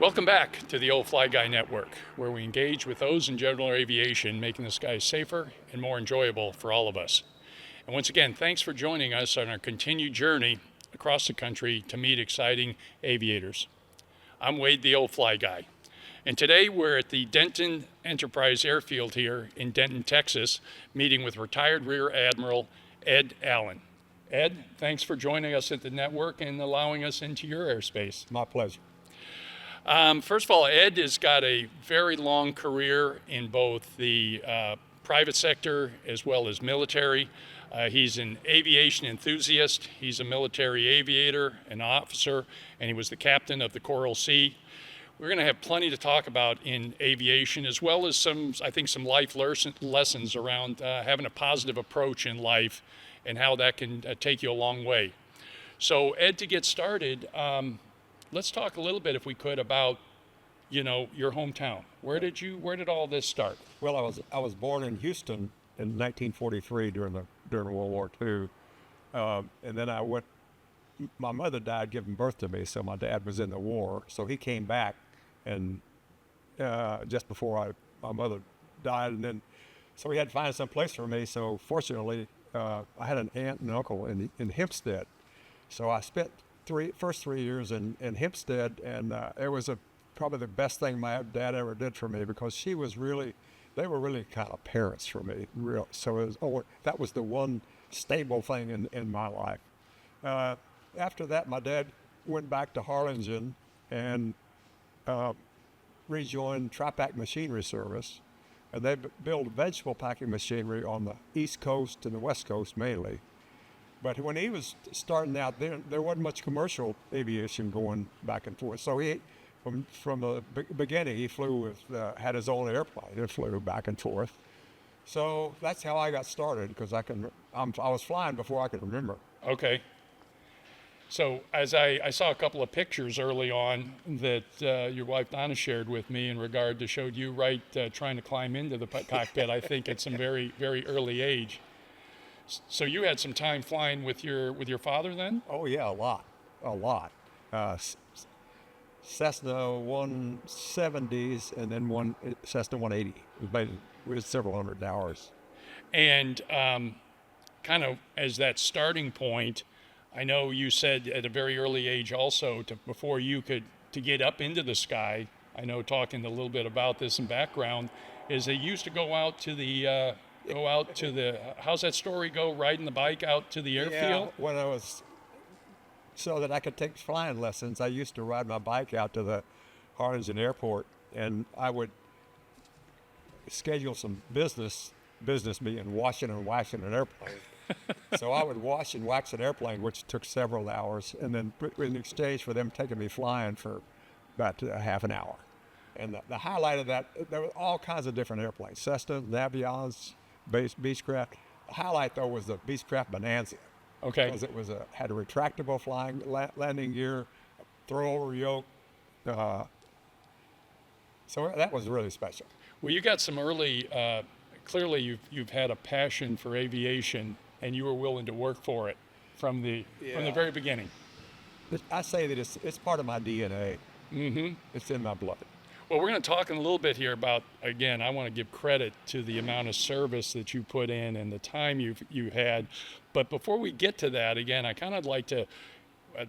Welcome back to the Old Fly Guy Network, where we engage with those in general aviation, making the skies safer and more enjoyable for all of us. And once again, thanks for joining us on our continued journey across the country to meet exciting aviators. I'm Wade, the Old Fly Guy, and today we're at the Denton Enterprise Airfield here in Denton, Texas, meeting with retired Rear Admiral Ed Allen. Ed, thanks for joining us at the network and allowing us into your airspace. My pleasure. First of all, Ed has got a very long career in both the private sector as well as military. He's an aviation enthusiast. He's a military aviator, an officer, and he was the captain of the Coral Sea. We're going to have plenty to talk about in aviation, as well as some life lessons around having a positive approach in life and how that can take you a long way. So, Ed, to get started, let's talk a little bit, if we could, about your hometown. Where did all this start? Well, I was born in Houston in 1943 during World War II, and then my mother died giving birth to me, so my dad was in the war, so he came back, and just before my mother died, and then so we had to find some place for me. So fortunately, I had an aunt and uncle in Hempstead, so I spent first 3 years in Hempstead, and it was probably the best thing my dad ever did for me, because they were really kind of parents for me, so that was the one stable thing in my life. After that, my dad went back to Harlingen and rejoined Tri-Pack Machinery Service, and they built vegetable packing machinery on the East Coast and the West Coast mainly. But when he was starting out, there wasn't much commercial aviation going back and forth. So he, from the beginning, he had his own airplane and flew back and forth. So that's how I got started, because I was flying before I could remember. Okay. So as I saw a couple of pictures early on that your wife Donna shared with me in regard to showed you trying to climb into the cockpit, I think at some very, very early age. So you had some time flying with your father then? Oh yeah, a lot. Cessna 170s and then one Cessna 180. It was several hundred hours. And kind of as that starting point, I know you said at a very early age also, before you could to get up into the sky, I know talking a little bit about this in background, is they used to go out to the how's that story go, riding the bike out to the airfield? Yeah, so that I could take flying lessons, I used to ride my bike out to the Harlingen Airport, and I would schedule some business being washing and waxing an airplane. So I would wash and wax an airplane, which took several hours, and then in exchange for them taking me flying for about half an hour. And the highlight of that, there were all kinds of different airplanes, Cessna, Navions, Beechcraft. The highlight, though, was the Beechcraft Bonanza. Okay. Because it had a retractable flying landing gear, throw-over yoke. So that was really special. Well, you got some early. Clearly, you've had a passion for aviation, and you were willing to work for it from the very beginning. I say that it's part of my DNA. Mm-hmm. It's in my blood. Well, we're going to talk in a little bit here about, again, I want to give credit to the amount of service that you put in and the time you had. But before we get to that, again, I kind of like to,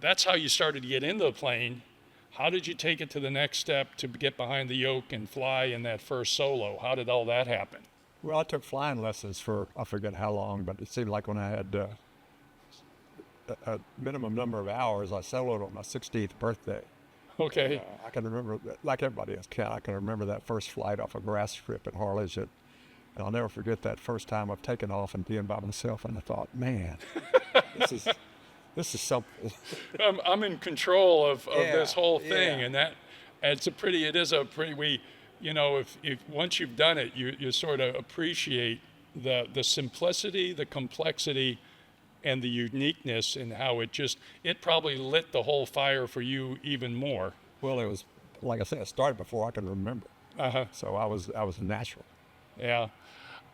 that's how you started to get into the plane. How did you take it to the next step to get behind the yoke and fly in that first solo? How did all that happen? Well, I took flying lessons for, I forget how long, but it seemed like when I had a minimum number of hours, I soloed on my 16th birthday. Okay. I can remember, like everybody else can, I can remember that first flight off a grass strip at Harlingen. And I'll never forget that first time I've taken off and being by myself, and I thought, man, this is something. I'm in control of this whole thing, yeah. And it is a pretty, if once you've done it, you sort of appreciate the simplicity, the complexity, and the uniqueness, and how it probably lit the whole fire for you even more. Well, it was, like I said, it started before I could remember. Uh-huh. So I was natural. Yeah.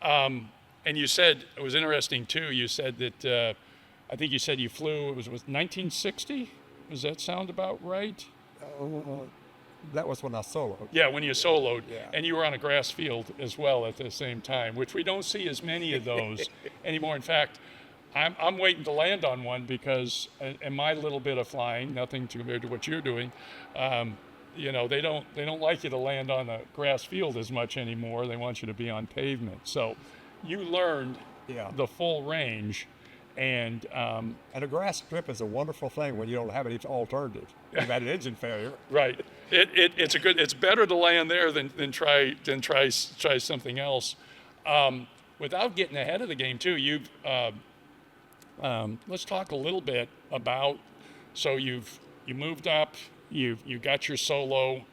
And you said, it was interesting too, you said that, I think you said you flew, it was 1960? Does that sound about right? That was when I soloed. Yeah, when you soloed, Yeah. and you were on a grass field as well at the same time, which we don't see as many of those anymore. In fact, I'm waiting to land on one because in my little bit of flying, nothing compared to what you're doing, you know, they don't like you to land on a grass field as much anymore. They want you to be on pavement. So you learned Yeah. the full range, and And a grass strip is a wonderful thing when you don't have any alternative. You've had an engine failure. right. It's better to land there than try something else. Without getting ahead of the game too, you've let's talk a little bit about. So you moved up, you got your solo.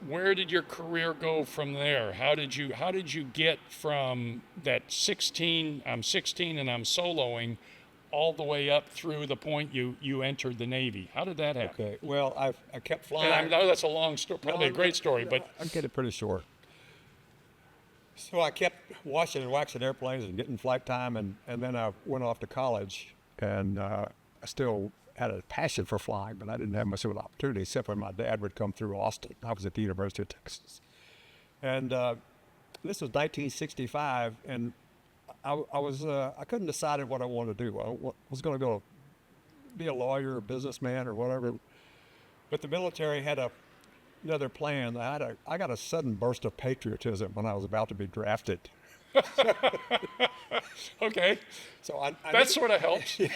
Where did your career go from there? How did you get from that 16? I'm 16 and I'm soloing, all the way up through the point you entered the Navy. How did that happen? Okay. Well, I kept flying. And I know that's a long story, probably a great story, but I'll get it pretty short. So I kept washing and waxing airplanes and getting flight time, and then I went off to college, and I still had a passion for flying, but I didn't have much of an opportunity, except when my dad would come through Austin. I was at the University of Texas. And this was 1965, and I couldn't decide what I wanted to do. I was going to go be a lawyer or businessman or whatever. But the military had another plan. I got a sudden burst of patriotism when I was about to be drafted. okay, So I that knew- sort of helps. yeah,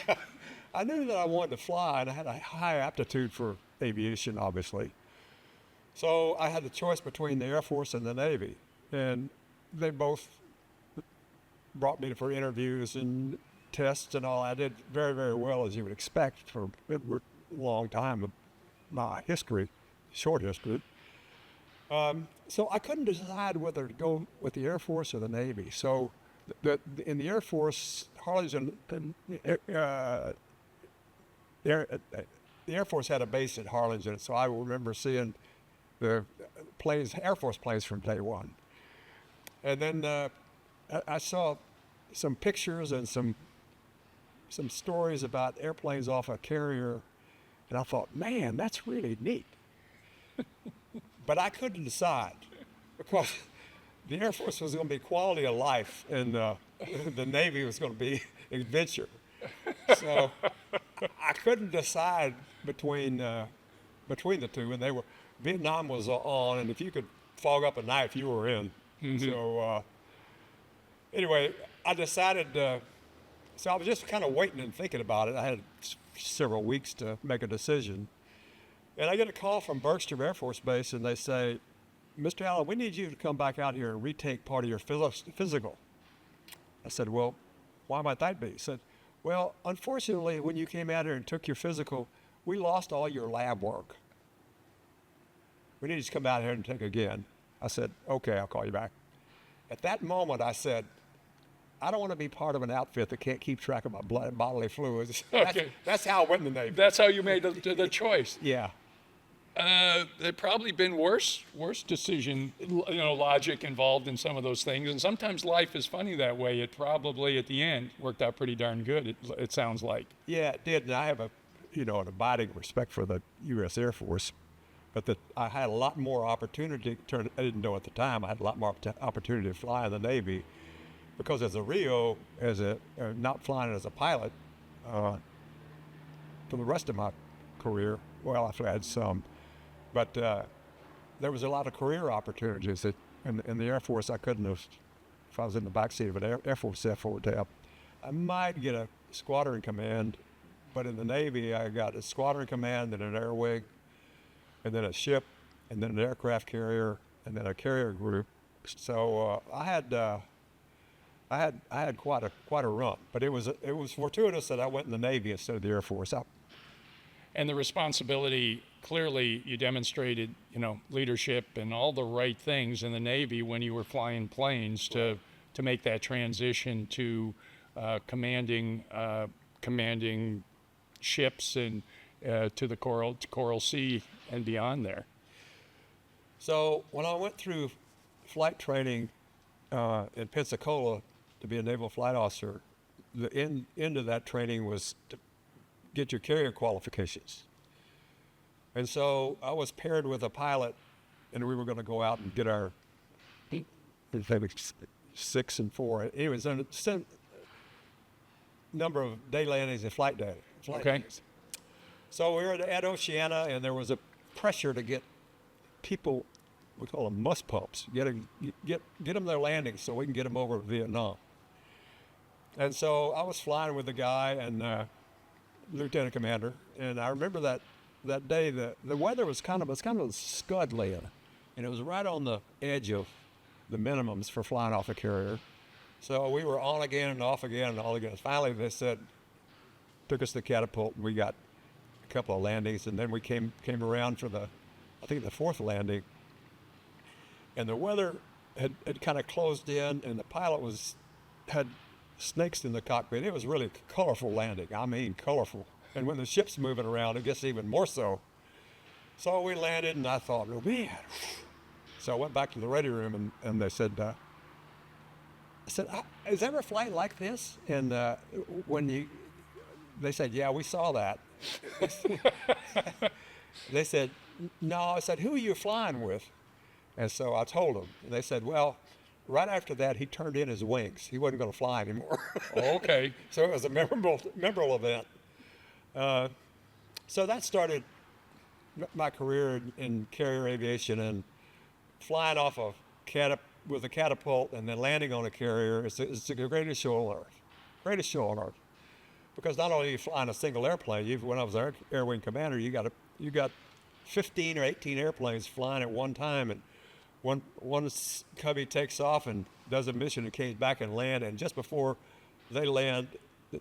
I knew that I wanted to fly, and I had a high aptitude for aviation, obviously. So I had the choice between the Air Force and the Navy, and they both brought me for interviews and tests and all. I did very, very well, as you would expect for a long time of my history, short history. So I couldn't decide whether to go with the Air Force or the Navy. So in the Air Force, Harlingen, the Air Force had a base at Harlingen, so I remember seeing the planes, Air Force planes from day one. And then I saw some pictures and some stories about airplanes off a carrier, and I thought, man, that's really neat. But I couldn't decide because the Air Force was going to be quality of life, and the Navy was going to be adventure. So I couldn't decide between the two, and Vietnam was on, and if you could fog up a knife, you were in. Mm-hmm. So anyway, I decided. So I was just kind of waiting and thinking about it. I had several weeks to make a decision. And I get a call from Bergstrom Air Force Base, and they say, Mr. Allen, we need you to come back out here and retake part of your physical. I said, well, why might that be? He said, well, unfortunately, when you came out here and took your physical, we lost all your lab work. We need you to come out here and take again. I said, okay, I'll call you back. At that moment, I said, I don't want to be part of an outfit that can't keep track of my bodily fluids. Okay. That's how I went in the Navy. That's how you made the choice. Yeah. There'd probably been worse decision, logic involved in some of those things. And sometimes life is funny that way. It probably, at the end, worked out pretty darn good, it sounds like. Yeah, it did. And I have an abiding respect for the U.S. Air Force. But I had a lot more opportunity. I didn't know at the time. I had a lot more opportunity to fly in the Navy. Because as a RIO, not flying as a pilot, for the rest of my career, well, I've had some. But there was a lot of career opportunities that in the Air Force I couldn't have, if I was in the backseat of an Air Force F-4 I might get a squadron command, but in the Navy I got a squadron command and an air wing, and then a ship, and then an aircraft carrier, and then a carrier group. So I had quite a run, but it was fortuitous that I went in the Navy instead of the Air Force. And the responsibility, clearly you demonstrated, leadership and all the right things in the Navy when you were flying planes to make that transition to commanding ships and to the Coral Sea and beyond there. So when I went through flight training in Pensacola to be a naval flight officer, the end of that training was to get your carrier qualifications. And so I was paired with a pilot, and we were going to go out and get our 6 and 4. It was a number of day landings and flight days. Okay. So we were at Oceana, and there was a pressure to get people, we call them must pumps, get them their landings so we can get them over to Vietnam. And so I was flying with the guy and lieutenant commander, and I remember that day the weather was kind of scudly, and it was right on the edge of the minimums for flying off a carrier. So we were on again and off again and all again. Finally, they took us to catapult, and we got a couple of landings, and then we came around for the 4th landing, and the weather had kind of closed in, and the pilot had snakes in the cockpit. It was really a colorful landing. I mean, colorful. And when the ship's moving around, it gets even more so. So we landed, and I thought, oh, man. So I went back to the ready room, and they said, I said, is there a flight like this? And they said, yeah, we saw that. They said, no. I said, who are you flying with? And so I told them. And they said, well, right after that, he turned in his wings. He wasn't going to fly anymore. Okay. So it was a memorable event. So that started my career in carrier aviation, and flying off with a catapult and then landing on a carrier. It's the greatest show on earth. Greatest show on earth. Because not only are you flying a single airplane, when I was air wing commander, you got 15 or 18 airplanes flying at one time, and one cubby takes off and does a mission and comes back and land, and just before they land,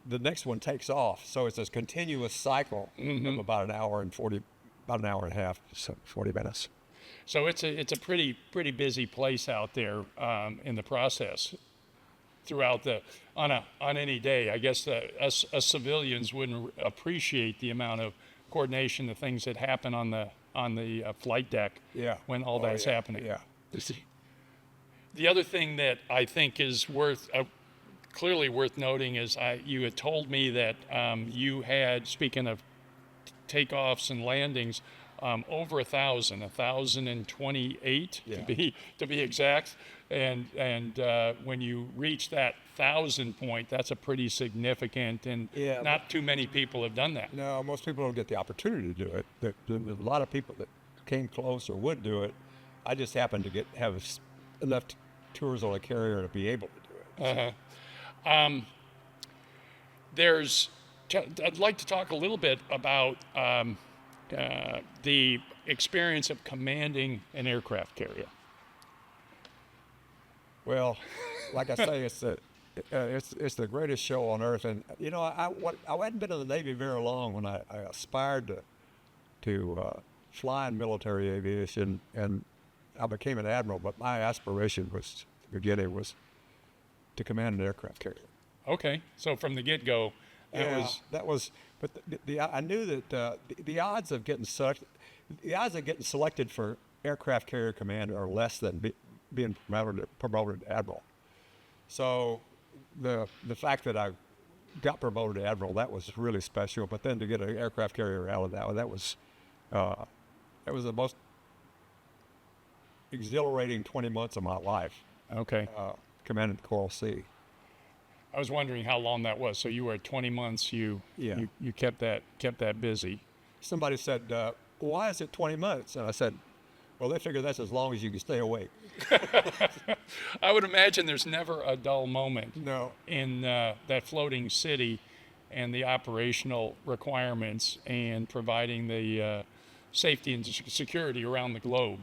the next one takes off. So it's a continuous cycle of about an hour and a half, so 40 minutes. So it's a pretty busy place out there in the process. Throughout on any day, I guess us civilians wouldn't appreciate the amount of coordination, the things that happen on the flight deck. Yeah. When all that's happening. Yeah. The other thing that I think is clearly worth noting is you had told me that you had, speaking of takeoffs and landings, over 1,028 to be exact. And when you reach that 1,000 point, that's a pretty significant, and not too many people have done that. No, most people don't get the opportunity to do it. There's a lot of people that came close or would do it. I just happened to have enough tours on a carrier to be able to do it. I'd like to talk a little bit about the experience of commanding an aircraft carrier. Well, like I say, it's the greatest show on earth. And I hadn't been in the Navy very long when I aspired to fly in military aviation, and I became an admiral. But my aspiration was to command an aircraft carrier. Okay, so from the get-go, that was. But I knew that the odds of getting selected for aircraft carrier command are less than being promoted admiral. So the fact that I got promoted to admiral, that was really special. But then to get an aircraft carrier out of that was the most exhilarating 20 months of my life. Okay. Commanding the Coral Sea. I was wondering how long that was. So you were at 20 months. You kept that busy. Somebody said, "Why is it 20 months?" And I said, "Well, they figure that's as long as you can stay awake." I would imagine there's never a dull moment. No. In that floating city, and the operational requirements and providing the safety and security around the globe.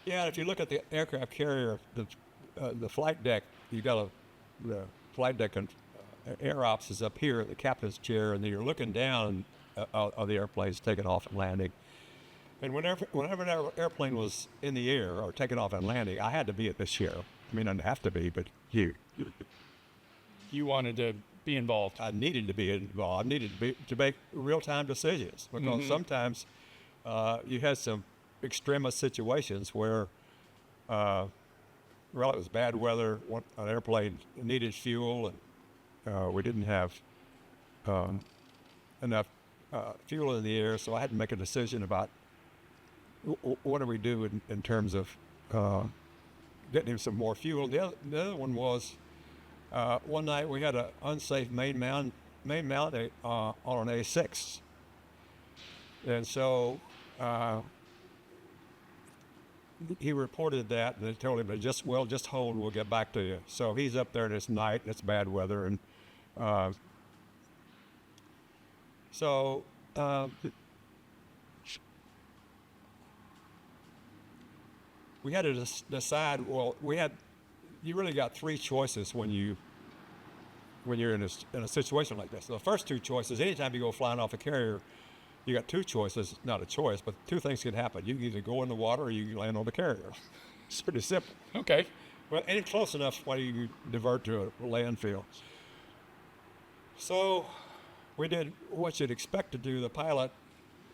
Yeah, if you look at the aircraft carrier, the flight deck, the flight deck and air ops is up here at the captain's chair, and then you're looking down on the airplanes taking off and landing. And whenever an airplane was in the air or taking off and landing, I had to be at this chair. I mean, I didn't have to be, but you wanted to be involved. I needed to be involved. I needed to make real-time decisions, because sometimes you had some extremist situations where, it was bad weather. An airplane needed fuel, and we didn't have enough fuel in the air, so I had to make a decision about what do we do in terms of getting him some more fuel? The other one was one night we had an unsafe main mount on an A6, and so he reported that, and they told him to just hold, we'll get back to you. So he's up there, and it's night, and it's bad weather, and so we had to decide. Well, you really got three choices when you're in a situation like this. So the first two choices, anytime you go flying off a carrier, you got two choices, not a choice, but two things can happen. You can either go in the water or you can land on the carrier. It's pretty simple. Okay. Well, ain't close enough, why do you divert to a landfill? So we did what you'd expect to do. The pilot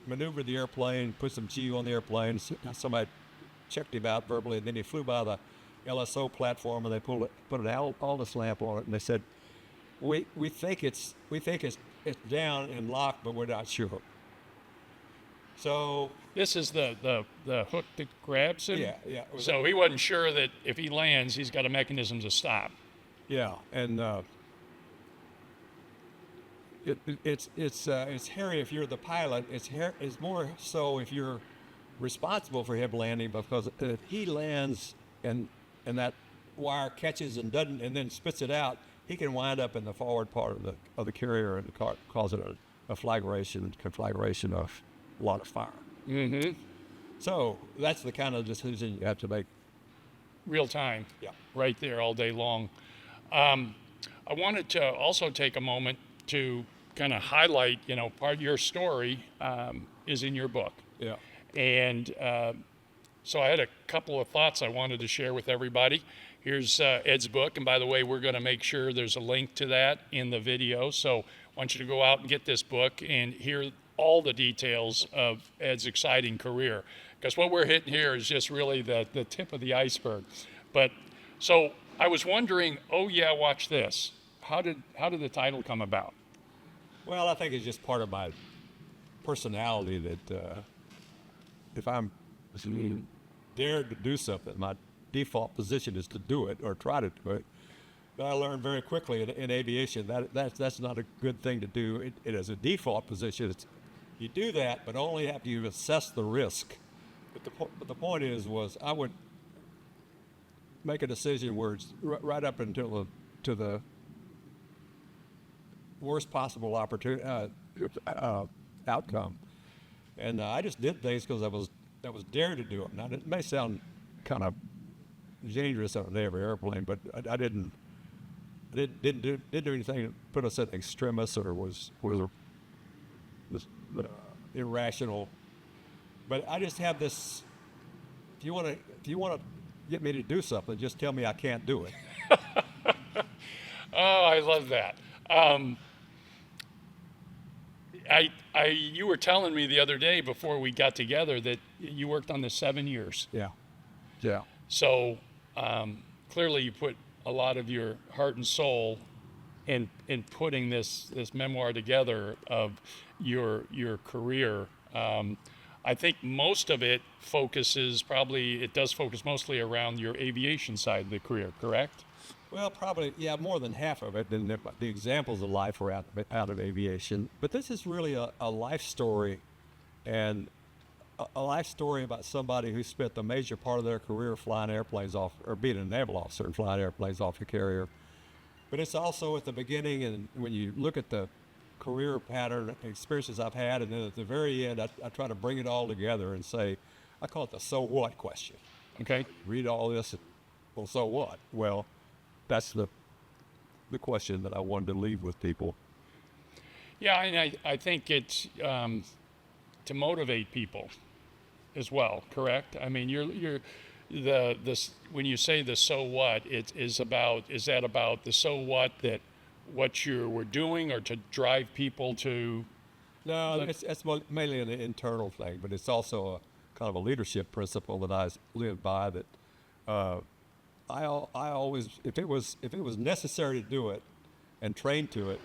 maneuvered the airplane, put some GU on the airplane. Somebody checked him out verbally, and then he flew by the LSO platform, and they put an Aldous lamp on it, and they said, "We think it's down and locked, but we're not sure." So This is the hook that grabs him? yeah. So he wasn't sure that if he lands, he's got a mechanism to stop. Yeah, and it's hairy if you're the pilot. It's more so if you're responsible for him landing, because if he lands and that wire catches and doesn't, and then spits it out, he can wind up in the forward part of the carrier and cause it a conflagration of a lot of fire. Mm-hmm. So that's the kind of decision you have to make. Real time. Yeah. Right there all day long. I wanted to also take a moment to kind of highlight, part of your story is in your book. Yeah. And so I had a couple of thoughts I wanted to share with everybody. Here's Ed's book. And by the way, we're going to make sure there's a link to that in the video. So I want you to go out and get this book and hear all the details of Ed's exciting career. Because what we're hitting here is just really the tip of the iceberg. But so I was wondering, watch this. How did the title come about? Well, I think it's just part of my personality that if I'm dared to do something, my default position is to do it or try to do it. But I learned very quickly in aviation that's not a good thing to do. It is a default position. You do that, but only after you've assessed the risk. But the point was I would make a decision where it's right up until to the worst possible opportunity outcome, and I just did things because I was dared to do it. Now it may sound kind of dangerous on an airplane, but I didn't do anything that put us at extremis or was irrational. But I just have this. If you want to get me to do something, just tell me I can't do it. Oh, I love that. You were telling me the other day before we got together that you worked on this 7 years. Yeah. So clearly you put a lot of your heart and soul in putting this memoir together of your career. I think most of it does focus mostly around your aviation side of the career, correct? Well, probably, yeah, more than half of it. And the examples of life are out of aviation. But this is really a life story, and a life story about somebody who spent the major part of their career flying airplanes off, or being a naval officer and flying airplanes off the carrier. But it's also at the beginning, and when you look at the career pattern experiences I've had, and then at the very end, I try to bring it all together and say, I call it the so what question. Okay. Read all this, well, so what? Well, that's the question that I wanted to leave with people. Yeah, and I think it's to motivate people as well, correct? I mean, you're when you say the so what, is that about the so what you were doing, or to drive people to? No, it's mainly an internal thing, but it's also a kind of a leadership principle that I live by. That I always, if it was necessary to do it and train to it,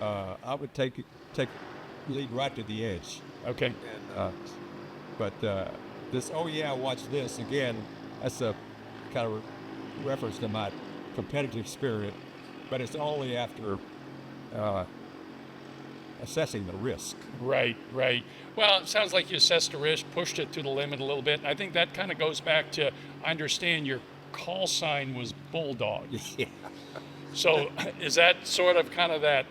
I would take lead right to the edge. Okay. And, but this, oh yeah, watch this again. That's a kind of reference to my competitive spirit, but it's only after uh, assessing the risk. Right, right. Well, it sounds like you assessed the risk, pushed it to the limit a little bit. I think that kind of goes back to, I understand your call sign was Bulldog. Yeah. So is that sort of kind of that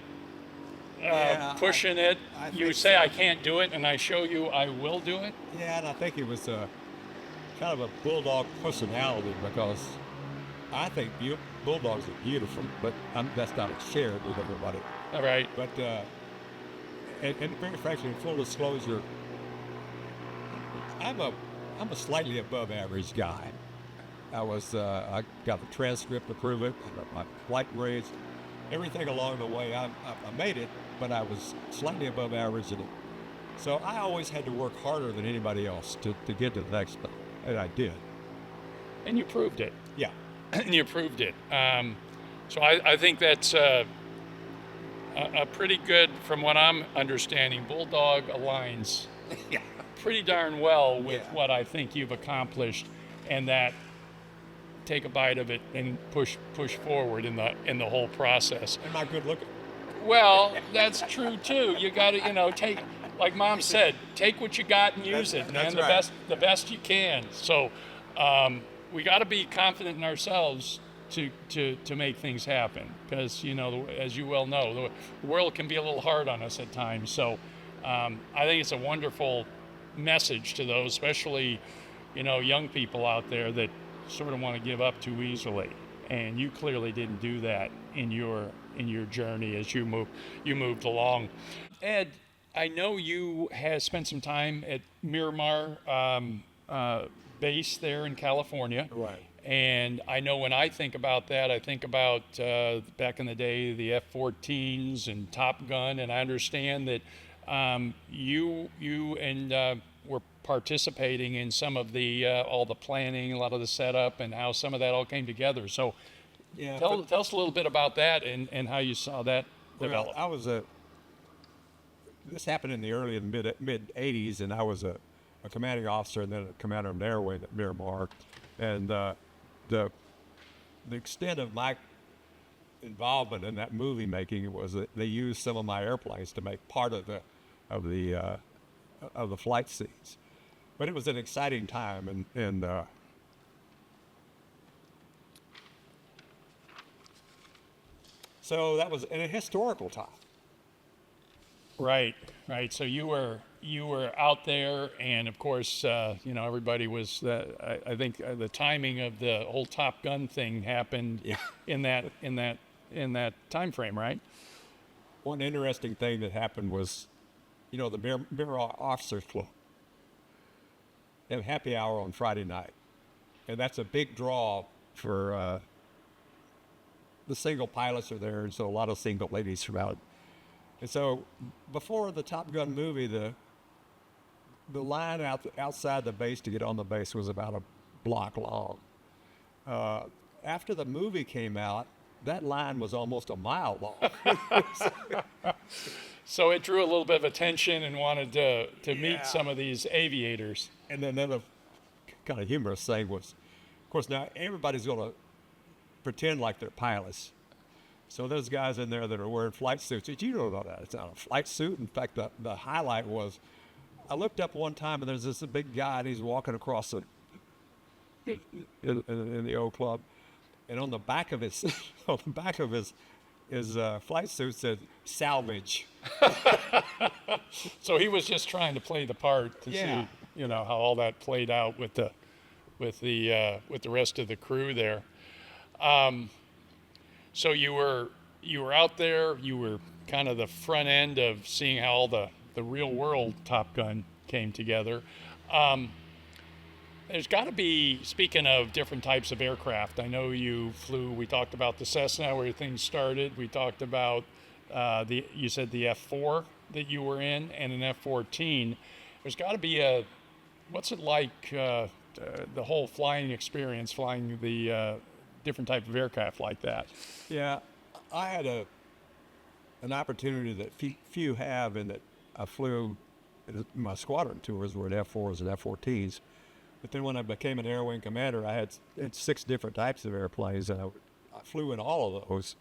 Yeah, pushing it? I You think say so. I can't do it, and I show you I will do it. Yeah, and I think it was kind of a bulldog personality because I think bulldogs are beautiful, but that's not shared with everybody. All right. But and very frankly, in full disclosure, I'm a slightly above average guy. I got the transcript to prove it, my flight grades, everything along the way. I made it, but I was slightly above average in it. So I always had to work harder than anybody else to get to the next thing, and I did. And you proved it. Yeah. And you proved it. So I think that's a pretty good, from what I'm understanding, Bulldog aligns Yeah. pretty darn well with Yeah. what I think you've accomplished, and that take a bite of it and push forward in the whole process. Am I good looking? Well, that's true too. You got to, take, like Mom said, take what you got and use it, man. That's right. The best you can. So we got to be confident in ourselves to make things happen, because as you well know, the world can be a little hard on us at times. So I think it's a wonderful message to those, especially young people out there that sort of want to give up too easily. And you clearly didn't do that in your journey as you moved along. Ed, I know you have spent some time at Miramar base there in California. Right. And I know when I think about that, I think about back in the day, the F-14s and Top Gun, and I understand that you were participating in some of the all the planning, a lot of the setup, and how some of that all came together. So Yeah. tell us a little bit about that and how you saw that develop. I was this happened in the early and mid 80s, and I was a commanding officer and then a commander of an air wing at Miramar, and the extent of my involvement in that movie making was that they used some of my airplanes to make part of the flight scenes. But it was an exciting time, and so that was in a historical time. Right. So you were out there, and of course, everybody was. I think the timing of the whole Top Gun thing happened Yeah. in that time frame, right? One interesting thing that happened was, the Miramar Officers Club. They have happy hour on Friday night, and that's a big draw for the single pilots are there, and so a lot of single ladies from out. And so, before the Top Gun movie, the line outside the base to get on the base was about a block long. After the movie came out, that line was almost a mile long. So it drew a little bit of attention and wanted to Yeah. meet some of these aviators. And then another kind of humorous thing was, of course, now everybody's going to pretend like they're pilots. So there's guys in there that are wearing flight suits. You don't know that. It's not a flight suit. In fact, the highlight was, I looked up one time and there's this big guy and he's walking across in the old club, and on the back of his his flight suit said salvage. So he was just trying to play the part to Yeah. see, how all that played out with the rest of the crew there. So you were out there. You were kind of the front end of seeing how all the real world Top Gun came together. There's got to be, speaking of different types of aircraft, I know you flew, we talked about the Cessna where things started. We talked about you said the F4 that you were in and an F-14. There's got to be what's it like, the whole flying experience, flying the different type of aircraft like that? Yeah, I had an opportunity that few have, in that I flew. My squadron tours were in F4s and F-14s, But then when I became an air wing commander, I had 6 different types of airplanes, and I flew in all of those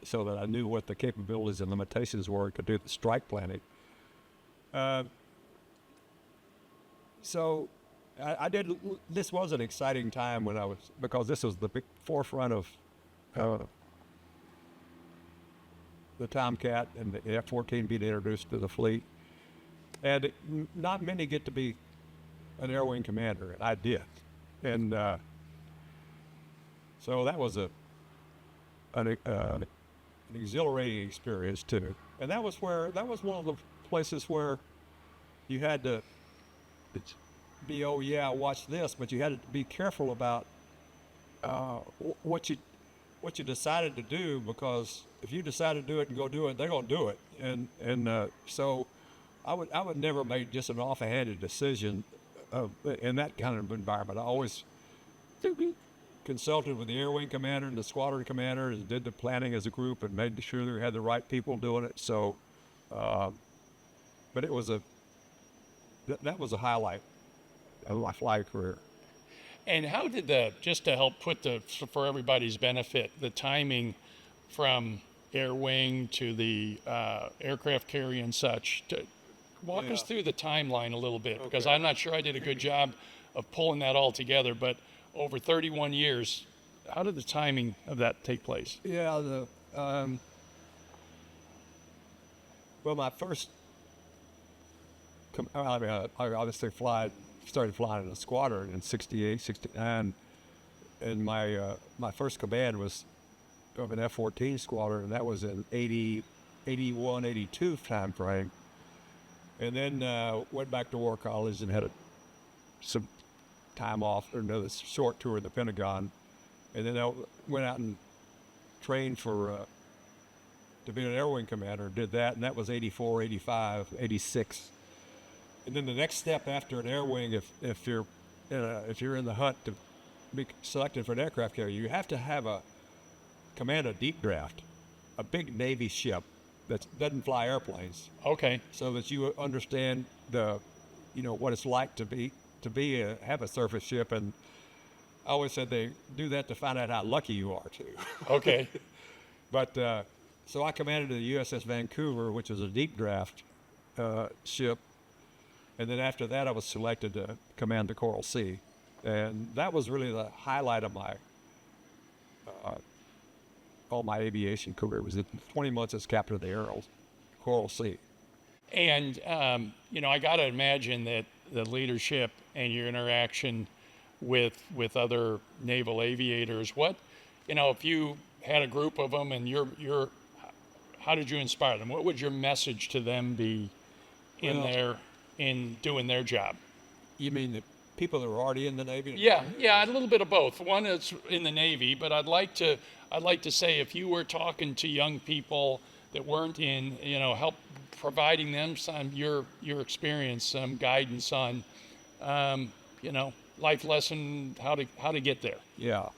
so that I knew what the capabilities and limitations were to do the strike planning. So I did. This was an exciting time when because this was the big forefront of the Tomcat and the F-14 being introduced to the fleet. And not many get to be an air wing commander, and I did. And so that was an exhilarating experience too. And that was one of the places where you had to be, oh yeah, watch this, but you had to be careful about what you decided to do, because if you decide to do it and go do it, they're gonna do it. And so I would never make just an offhanded decision in that kind of environment. I always consulted with the air wing commander and the squadron commander, and did the planning as a group and made sure they had the right people doing it. So, but it was that was a highlight of my flight career. And how did just to help for everybody's benefit, the timing from air wing to the aircraft carrier and such, walk us through the timeline a little bit, because I'm not sure I did a good job of pulling that all together, but over 31 years, how did the timing of that take place? Yeah, well, my first, I obviously started flying in a squadron in 68, 69, and my first command was of an F-14 squadron, and that was in 80, 81, 82 time frame. And then went back to War College and had some time off, or another short tour in the Pentagon. And then I went out and trained to be an air wing commander, did that, and that was 84, 85, 86. And then the next step after an air wing, if you're in the hunt to be selected for an aircraft carrier, you have to command a deep draft, a big Navy ship that doesn't fly airplanes. Okay. So that you understand what it's like to have a surface ship. And I always said they do that to find out how lucky you are too. Okay. But so I commanded the USS Vancouver, which was a deep draft ship. And then after that, I was selected to command the Coral Sea. And that was really the highlight of all my aviation career, was 20 months as captain of the Coral Sea. And, I got to imagine that the leadership and your interaction with other naval aviators, if you had a group of them and how did you inspire them? What would your message to them be in doing their job? You mean the people that were already in the Navy? Yeah, a little bit of both. One is in the Navy, but I'd like to say, if you were talking to young people that weren't in, help providing them some your experience, some guidance on, life lesson, how to get there. Yeah.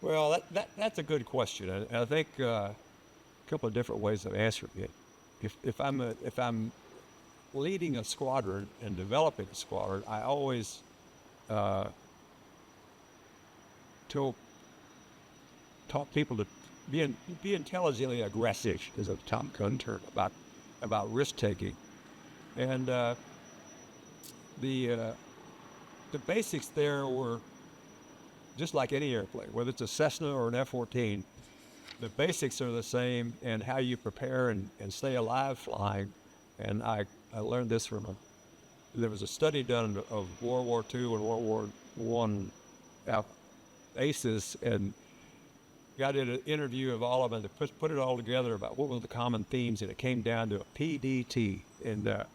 Well, that's a good question, and I think a couple of different ways of answering it. If I'm leading a squadron and developing a squadron, I always taught people to be intelligently aggressive, is a Tom Gun term, about risk taking, and the basics there were just like any airplane, whether it's a Cessna or an F-14. The basics are the same, and how you prepare and stay alive flying. And I learned this there was a study done of World War II and World War I aces, and I did an interview of all of them to put it all together about what were the common themes, and it came down to a PDT and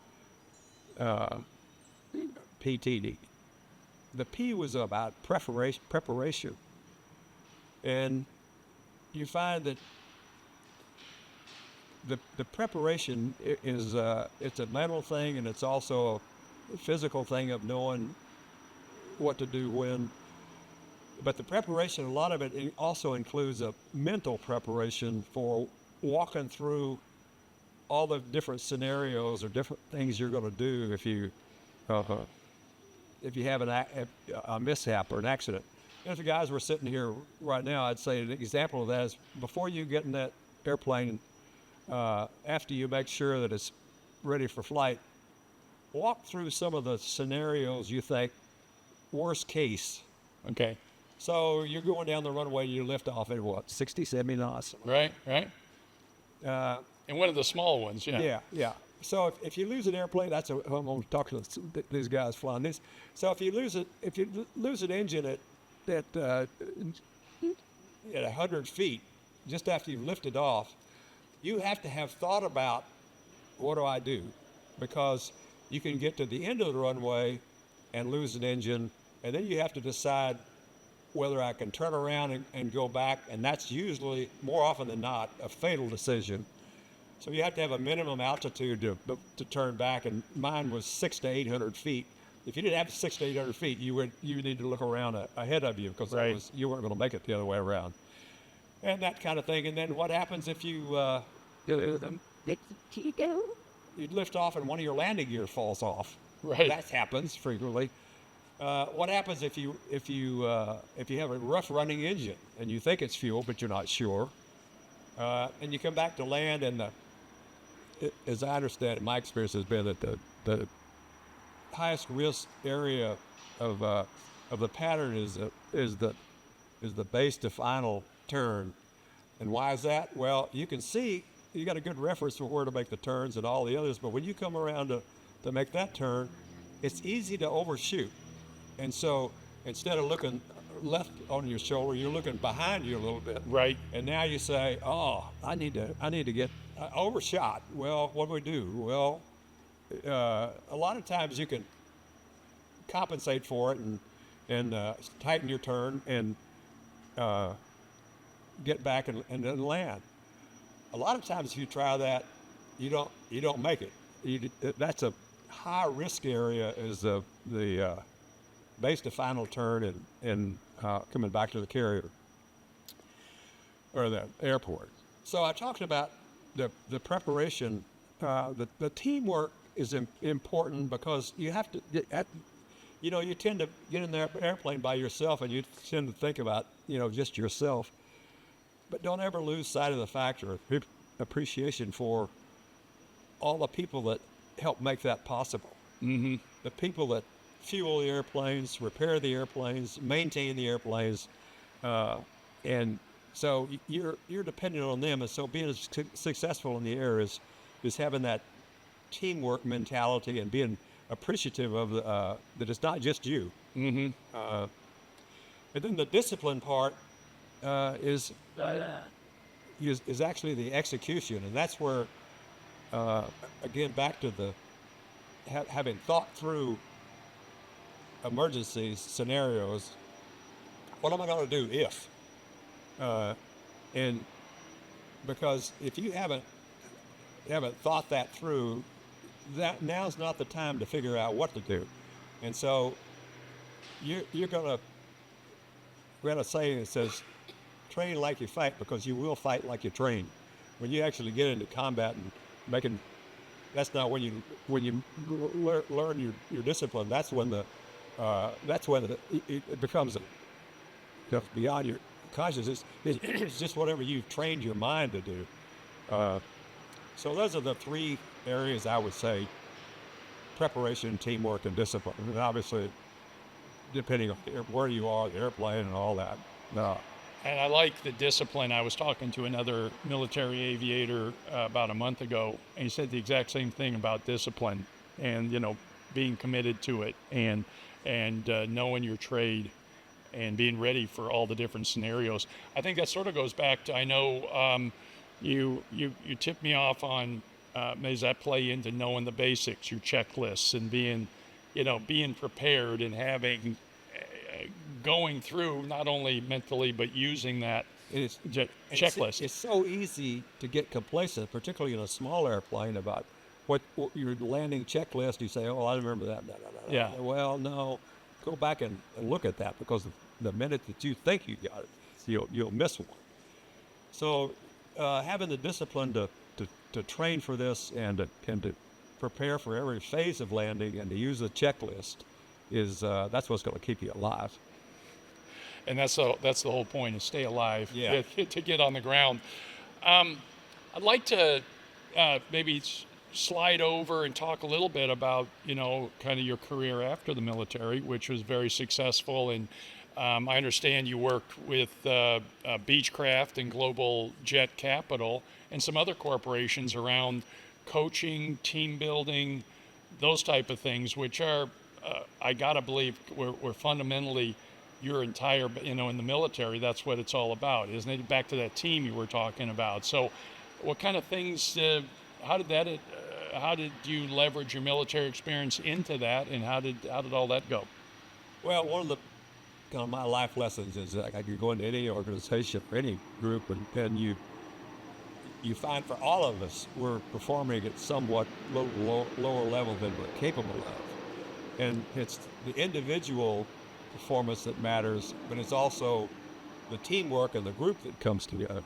PTD. The P was about preparation, and you find that the preparation is it's a mental thing, and it's also a physical thing of knowing what to do when. But the preparation, a lot of it also includes a mental preparation for walking through all the different scenarios or different things you're going to do if you if you have a mishap or an accident. If the guys were sitting here right now, I'd say an example of that is before you get in that airplane, after you make sure that it's ready for flight, walk through some of the scenarios you think worst case. Okay. So you're going down the runway, you lift off at what, 60, 70 knots? Right. And one of the small ones, yeah. Yeah. So if you lose an airplane, I'm going to talk to these guys flying this. So if you lose an engine at 100 feet, just after you've lifted off, you have to have thought about, what do I do? Because you can get to the end of the runway and lose an engine, and then you have to decide whether I can turn around and go back, and that's usually, more often than not, a fatal decision. So you have to have a minimum altitude to turn back, and mine was 600 to 800 feet. If you didn't have 600 to 800 feet, you would need to look around ahead of you, because you weren't going to make it the other way around, and that kind of thing. And then what happens if you'd lift off and one of your landing gears falls off? Right. That happens frequently. What happens if you have a rough running engine and you think it's fuel but you're not sure, and you come back to land, and as I understand it, my experience has been that the highest risk area of the pattern is the base to final turn. And why is that? Well, you can see you got a good reference for where to make the turns and all the others, but when you come around to make that turn, it's easy to overshoot. And so instead of looking left on your shoulder, you're looking behind you a little bit. Right. And now you say, oh, I need to get overshot. Well, what do we do? Well, a lot of times you can compensate for it and tighten your turn and get back and then land. A lot of times if you try that, you don't make it. That's a high risk area, is the base to final turn and coming back to the carrier or the airport. So I talked about the preparation. The teamwork is important, because you have to. You tend to get in the airplane by yourself, and you tend to think about just yourself. But don't ever lose sight of the fact or appreciation for all the people that help make that possible. Mm-hmm. The people that fuel the airplanes, repair the airplanes, maintain the airplanes, and so you're dependent on them. And so being successful in the air is having that teamwork mentality and being appreciative of that it's not just you. Mm-hmm. And then the discipline part is actually the execution, and that's where again back to the having thought through emergency scenarios. What am I going to do if? And because if you haven't thought that through, that now's not the time to figure out what to do. And so you're going to, we had a saying that says, train like you fight, because you will fight like you train. When you actually get into combat and making, that's not when you learn your discipline. That's when it becomes beyond your consciousness. It's just whatever you've trained your mind to do. So those are the three areas I would say: preparation, teamwork, and discipline. And obviously, depending on where you are, the airplane, and all that. And I like the discipline. I was talking to another military aviator about a month ago, and he said the exact same thing about discipline and, being committed to it and knowing your trade and being ready for all the different scenarios. I think that sort of goes back to, I know you tipped me off on, does that play into knowing the basics, your checklists, and being prepared and having, going through not only mentally but using that checklist. It's so easy to get complacent, particularly in a small airplane, about what your landing checklist. You say, "Oh, I remember that." Yeah. Well, no, go back and look at that, because the minute that you think you got it, you'll miss one. So having the discipline to train for this and to prepare for every phase of landing and to use a checklist is that's what's going to keep you alive. And that's the whole point, is stay alive. Yeah. To get on the ground. I'd like to maybe slide over and talk a little bit about, kind of your career after the military, which was very successful. And I understand you worked with Beechcraft and Global Jet Capital and some other corporations around coaching, team building, those type of things, which are, I gotta believe, were fundamentally your entire, in the military, that's what it's all about, isn't it? Back to that team you were talking about. So what kind of things, how did you leverage your military experience into that, and how did all that go? Well, one of the kind of my life lessons is that I could go into any organization or any group, and you find for all of us, we're performing at somewhat lower level than we're capable of. And it's the individual performance that matters, but it's also the teamwork and the group that comes together.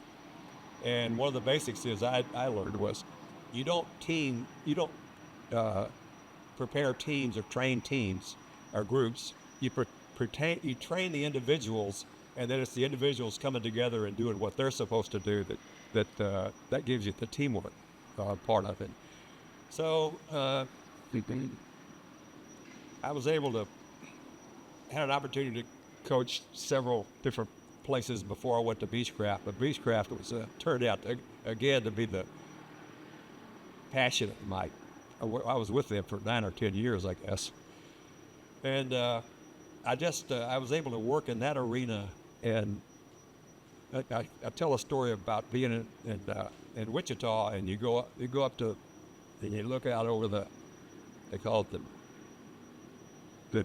And one of the basics is I learned was you don't prepare teams or train teams or groups. You train the individuals, and then it's the individuals coming together and doing what they're supposed to do that gives you the teamwork part of it. So I was able to had an opportunity to coach several different places before I went to Beechcraft, but Beechcraft was turned out again to be the passion of my. I was with them for 9 or 10 years, I guess, and I was able to work in that arena. And I tell a story about being in Wichita, and you go up to, and you look out over they call it the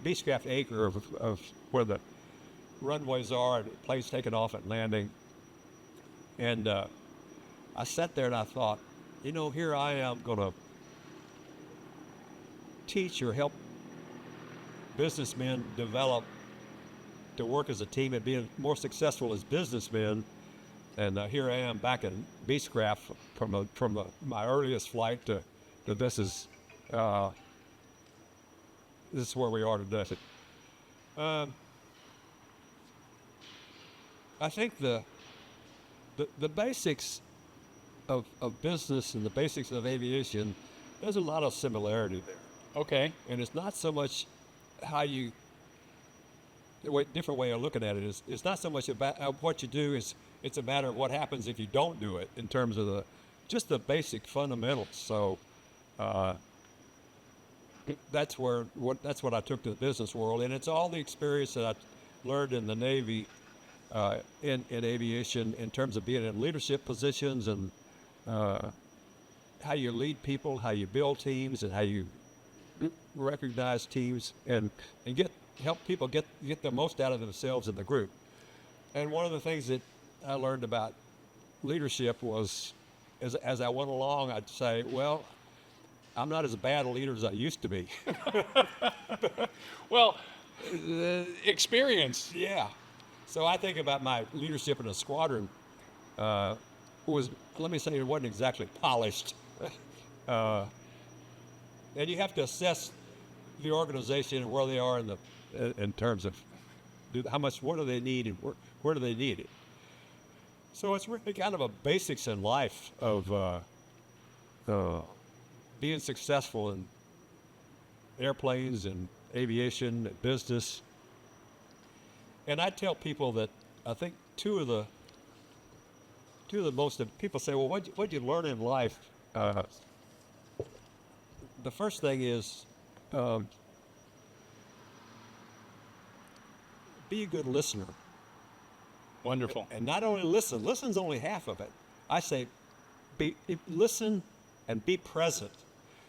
Beechcraft acre of where the runways are, and planes taking off and landing. And I sat there and I thought, here I am going to teach or help businessmen develop to work as a team and being more successful as businessmen. And here I am back in Beechcraft from my earliest flight to this is where we are today. I think the basics of business and the basics of aviation, there's a lot of similarity there. Okay. And it's not so much different way of looking at it is it's not so much about what you do, it's a matter of what happens if you don't do it in terms of just the basic fundamentals. So that's what I took to the business world, and it's all the experience that I learned in the Navy, in aviation, in terms of being in leadership positions and how you lead people, how you build teams, and how you recognize teams and help people get the most out of themselves in the group. And one of the things that I learned about leadership was, as I went along, I'd say, well, I'm not as bad a leader as I used to be. Well, experience. Yeah. So I think about my leadership in a squadron let me say, it wasn't exactly polished. And you have to assess the organization and where they are in terms of what do they need and where do they need it. So it's really kind of a basics in life of being successful in airplanes and aviation and business. And I tell people that I think two of the most people say, well, what'd you learn in life? The first thing is be a good listener. Wonderful. And not only listen's only half of it. I say listen and be present.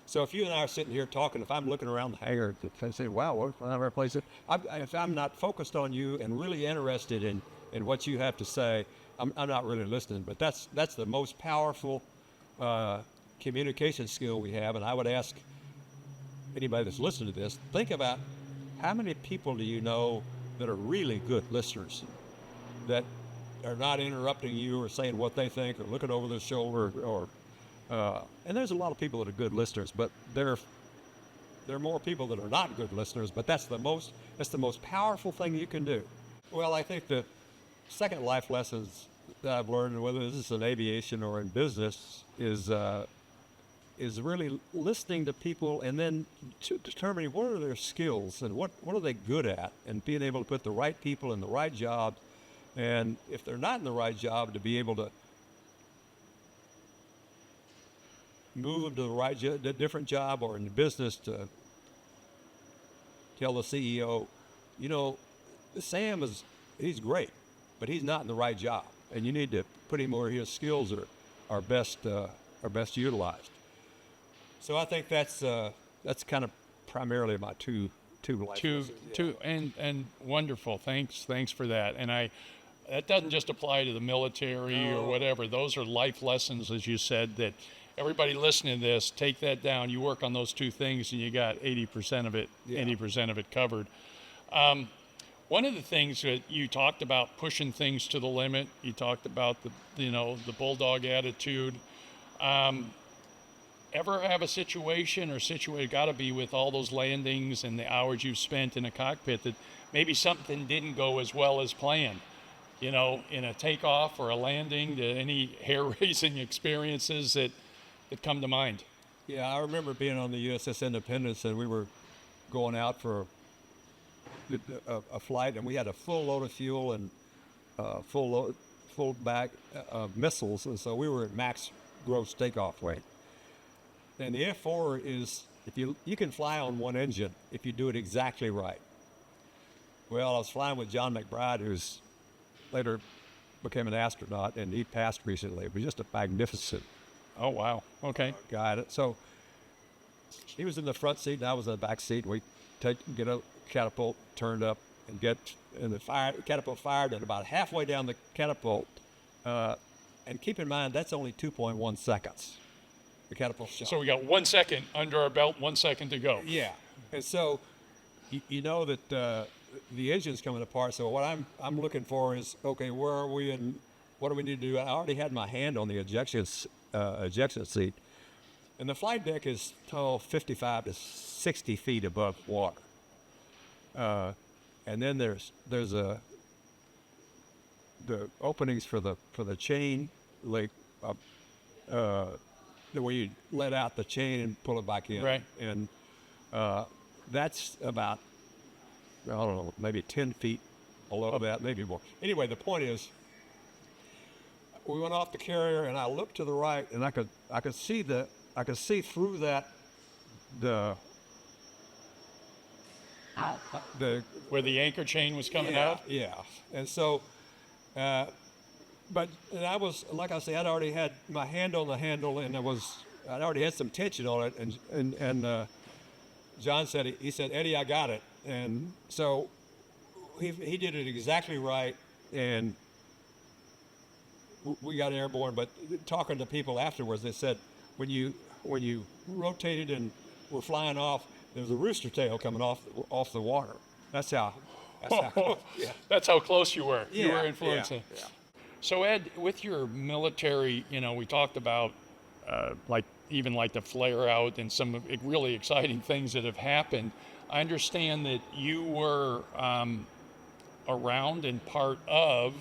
So if you and I are sitting here talking, if I'm looking around the hangar and say, wow, what a place it, if I'm not focused on you and really interested in what you have to say, I'm not really listening. But that's the most powerful communication skill we have. And I would ask anybody that's listening to this, think about how many people do you know that are really good listeners, that are not interrupting you or saying what they think or looking over their shoulder and there's a lot of people that are good listeners, but they're There are more people that are not good listeners, but that's the most powerful thing you can do. Well, I think the second life lessons that I've learned, whether this is in aviation or in business, is really listening to people and then determining what are their skills and what are they good at, and being able to put the right people in the right job. And if they're not in the right job, to be able to move them to the different job, or in the business to tell the CEO, you know, Sam he's great, but he's not in the right job, and you need to put him where his skills are best utilized. So I think that's kind of primarily my two life lessons. And wonderful. Thanks for that. And that doesn't just apply to the military or whatever. Those are life lessons, as you said, that everybody listening to this, take that down. You work on those two things, and you got 80% of it, 80% of it covered. One of the things that you talked about, pushing things to the limit. You talked about the bulldog attitude. Ever have a situation got to be with all those landings and the hours you've spent in a cockpit that maybe something didn't go as well as planned, in a takeoff or a landing? Any hair-raising experiences that come to mind? Yeah, I remember being on the USS Independence, and we were going out for a flight, and we had a full load of fuel and full bag of missiles, and so we were at max gross takeoff weight. And the F4 is, if you can fly on one engine if you do it exactly right. Well, I was flying with John McBride, who's later became an astronaut, and he passed recently. It was just a magnificent. Oh, wow. Okay. Guy. So he was in the front seat, and I was in the back seat. We get a catapult turned up and the catapult fired, and about halfway down the catapult, and keep in mind, that's only 2.1 seconds. The catapult shot. So we got 1 second under our belt, 1 second to go. Yeah. And so you know that the engine's coming apart. So what I'm looking for is, okay, where are we and what do we need to do? I already had my hand on the ejection seat. And the flight deck is 55 to 60 feet above water. And then there's the openings for the chain, like the way you let out the chain and pull it back in. Right. And that's about, I don't know, maybe 10 feet below that, maybe more. Anyway, the point is, we went off the carrier, and I looked to the right, and I could see through that the where the anchor chain was coming out. Yeah. And so, but I was, like I say, I'd already had my hand on the handle, and I'd already had some tension on it, and John said, he said, "Eddie, I got it." And so he did it exactly right, and we got airborne. But talking to people afterwards, they said, when you rotated and were flying off, there was a rooster tail coming off the water. That's how That's how close you were. Yeah, You were influencing. yeah. So Ed, with your military, we talked about like the flare out and some really exciting things that have happened. I understand that you were around and part of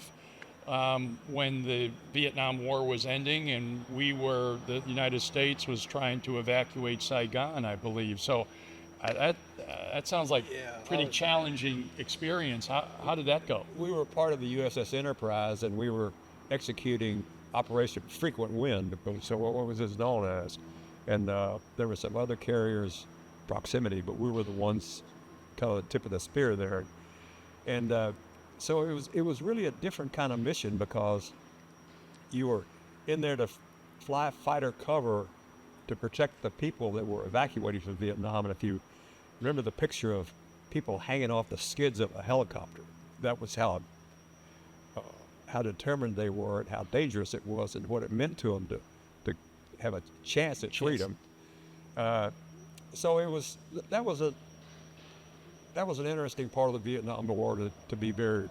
when the Vietnam War was ending, and the United States was trying to evacuate Saigon, I believe. So that sounds like pretty challenging experience. How did that go? We were part of the USS Enterprise, and we were executing Operation Frequent Wind, so what was this known as? And there were some other carriers proximity, but we were the ones kind of the tip of the spear there. And so it was really a different kind of mission, because you were in there to fly fighter cover to protect the people that were evacuating from Vietnam. And if you remember the picture of people hanging off the skids of a helicopter, that was how determined they were and how dangerous it was and what it meant to them to have a chance at freedom. So that was an interesting part of the Vietnam War to be very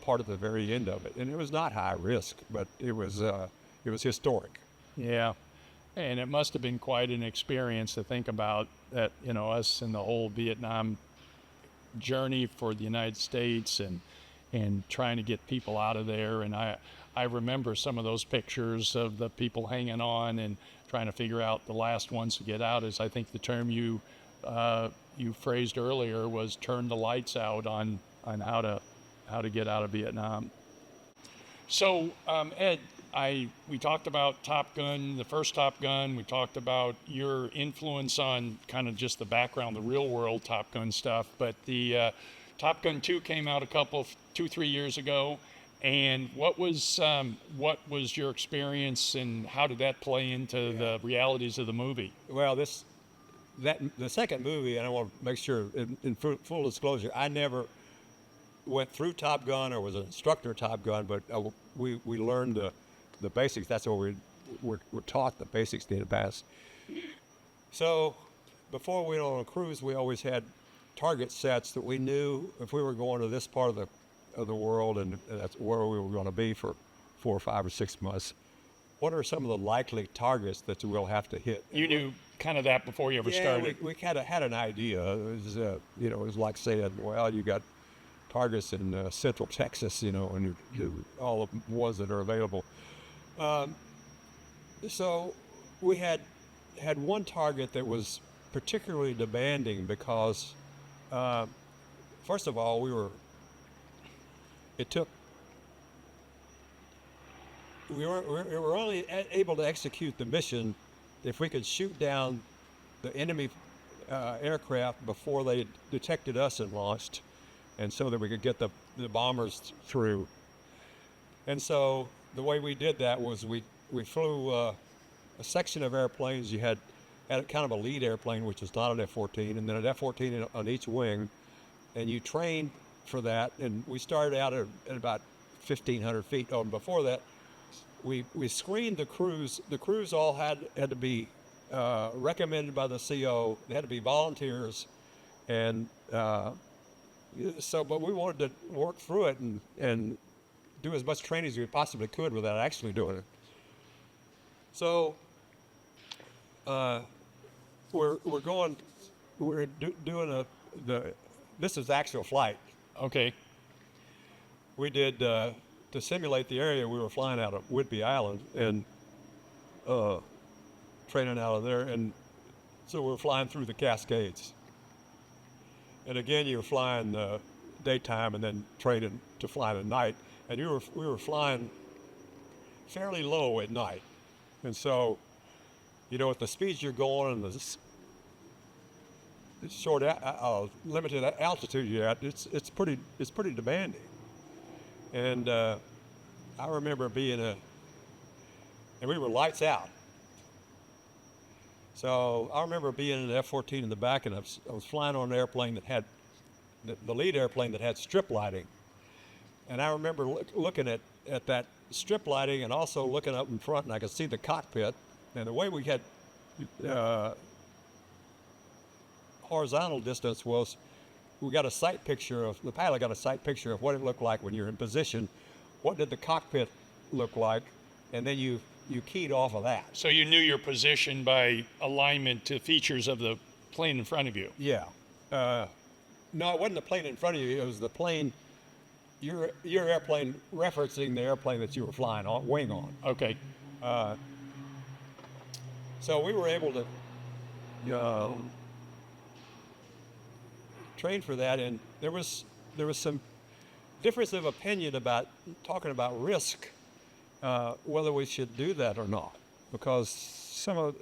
part of the very end of it. And it was not high risk, but it was historic. Yeah. And it must have been quite an experience to think about that, you know, us and the whole Vietnam journey for the United States and trying to get people out of there. And I remember some of those pictures of the people hanging on and trying to figure out the last ones to get out. Is I think the term you phrased earlier was turn the lights out on how to get out of Vietnam. So Ed, we talked about Top Gun, the first Top Gun. We talked about your influence on kind of just the background, the real world Top Gun stuff. But the Top Gun 2 came out 2-3 years ago. And what was your experience, and how did that play into the realities of the movie? Well, the second movie, and I want to make sure, in full disclosure, I never went through Top Gun or was an instructor of Top Gun, but we learned the basics. That's what we're taught, the basics need to pass. So before we went on a cruise, we always had target sets that we knew if we were going to this part of the world, and that's where we were going to be for 4 or 5 or 6 months. What are some of the likely targets that we'll have to hit? You knew kind of that before you ever started. We kind of had an idea. It was like saying, well, you got targets in Central Texas, and all of the ones that are available. So we had one target that was particularly demanding because, first of all, we were only able to execute the mission if we could shoot down the enemy aircraft before they detected us and launched, and so that we could get the bombers through. And so the way we did that was we flew a section of airplanes. You had kind of a lead airplane, which is not an F-14, and then an F-14 on each wing, and you trained for that. And we started out at about 1,500 feet. Oh, and before that, we screened the crews. The crews all had to be recommended by the CO. They had to be volunteers, and but we wanted to work through it and do as much training as we possibly could without actually doing it. So we're doing this is actual flight. Okay. We did to simulate the area. We were flying out of Whidbey Island and training out of there, and so we're flying through the Cascades. And again, you were flying daytime and then training to fly at night. And we were flying fairly low at night, and so, at the speeds you're going and the short limited altitude you're at, it's pretty demanding. And I remember and we were lights out. So I remember being in an F-14 in the back, and I was flying on an airplane that had the lead airplane that had strip lighting. And I remember looking at that strip lighting and also looking up in front, and I could see the cockpit. And the way we had horizontal distance was the pilot got a sight picture of what it looked like when you're in position. What did the cockpit look like? And then you keyed off of that. So you knew your position by alignment to features of the plane in front of you. Yeah. No, it wasn't the plane in front of you. It was the plane, your airplane referencing the airplane that you were flying on, wing on. Okay. So we were able to train for that, and there was some difference of opinion about talking about risk, whether we should do that or not, because some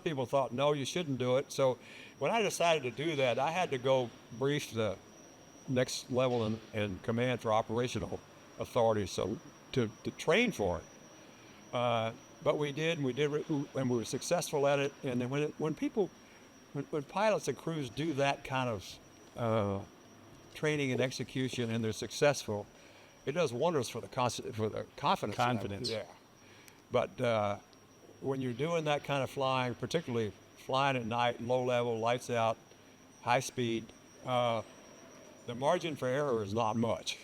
people thought no, you shouldn't do it. So when I decided to do that, I had to go brief the next level in command for operational authority, so to train for it. But we did, and we were successful at it. And then when pilots and crews do that kind of training and execution, and they're successful, it does wonders for the confidence. Confidence. Yeah. But when you're doing that kind of flying, particularly flying at night, low level, lights out, high speed, the margin for error is not much.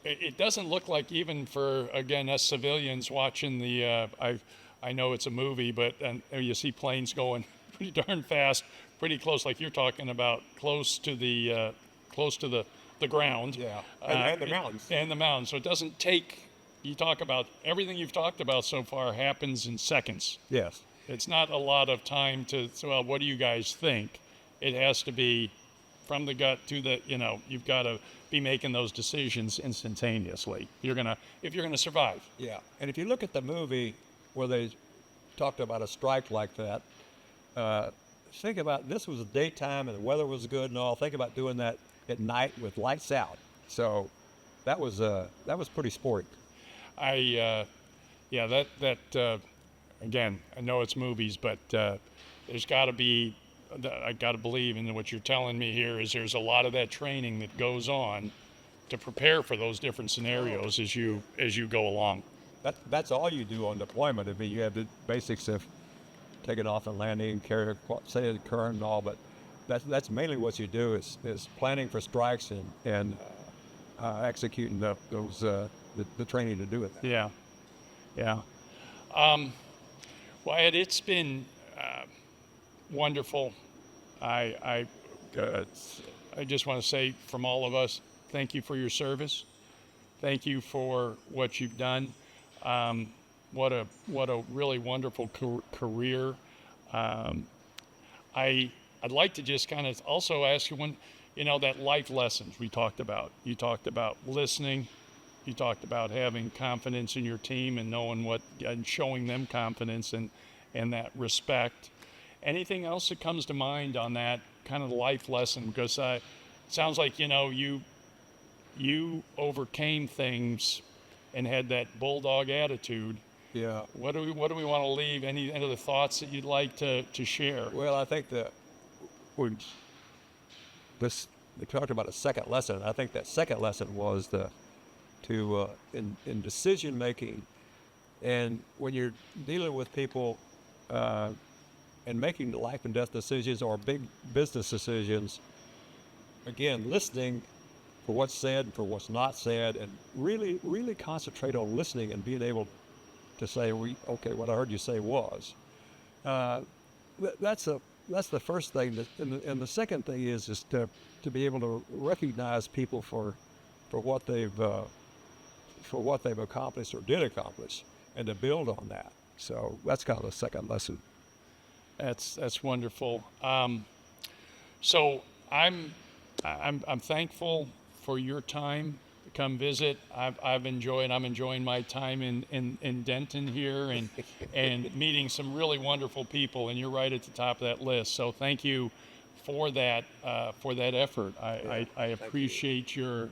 It doesn't look like, even for, again, us civilians watching the, I know it's a movie, but you see planes going pretty darn fast, pretty close, like you're talking about, close to the ground. Yeah, and the mountains. And the mountains. So it doesn't take. You talk about everything you've talked about so far happens in seconds. Yes. It's not a lot of time to. So, well, what do you guys think? It has to be from the gut to the. You've got to be making those decisions instantaneously. If you're gonna survive. Yeah, and if you look at the movie where they talked about a strike like that, think about this was daytime and the weather was good and all. Think about doing that at night with lights out. So that was pretty sporty. Again, I know it's movies, but there's got to be. I got to believe in what you're telling me here is there's a lot of that training that goes on to prepare for those different scenarios as you go along. That's all you do on deployment. I mean, you have the basics of taking off and landing, carrier, say the current and all, but that's mainly what you do is planning for strikes and executing the training to do it. Yeah. Well, Ed, it's been wonderful. I just want to say from all of us, thank you for your service. Thank you for what you've done. What a really wonderful career. I'd like to just kind of also ask you that life lessons we talked about. You talked about listening. You talked about having confidence in your team and knowing and showing them confidence and that respect. Anything else that comes to mind on that kind of life lesson? Because it sounds like you overcame things and had that bulldog attitude. Yeah. What do we want to leave? Any other thoughts that you'd like to share? Well, I think that we talked about a second lesson. I think that second lesson was in decision making, and when you're dealing with people and making life and death decisions or big business decisions, again, listening for what's said, for what's not said, and really, really concentrate on listening and being able to say, okay, what I heard you say was. That's the first thing. And the second thing is to be able to recognize people for what they've accomplished or did accomplish, and to build on that. So that's kind of the second lesson. That's wonderful. So I'm thankful for your time to come visit. I'm enjoying my time in Denton here and meeting some really wonderful people, and you're right at the top of that list. So thank you for that effort. I appreciate your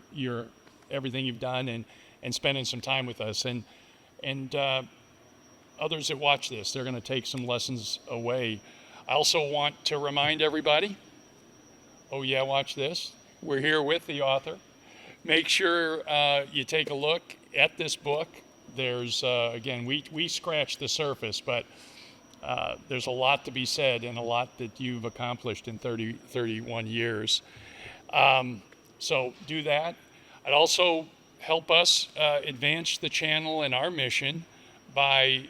everything you've done and spending some time with us, and others that watch this, they're going to take some lessons away. I also want to remind everybody, watch this. We're here with the author. Make sure you take a look at this book. There's, again, we scratched the surface, but there's a lot to be said and a lot that you've accomplished in 31 years. So do that. I'd also help us advance the channel and our mission by,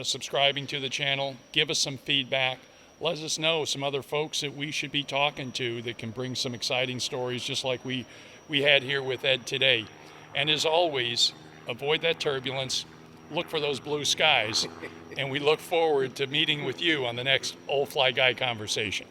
subscribing to the channel. Give us some feedback. Let us know some other folks that we should be talking to that can bring some exciting stories just like we had here with Ed today. And as always, avoid that turbulence, look for those blue skies, and we look forward to meeting with you on the next Old Fly Guy Conversation.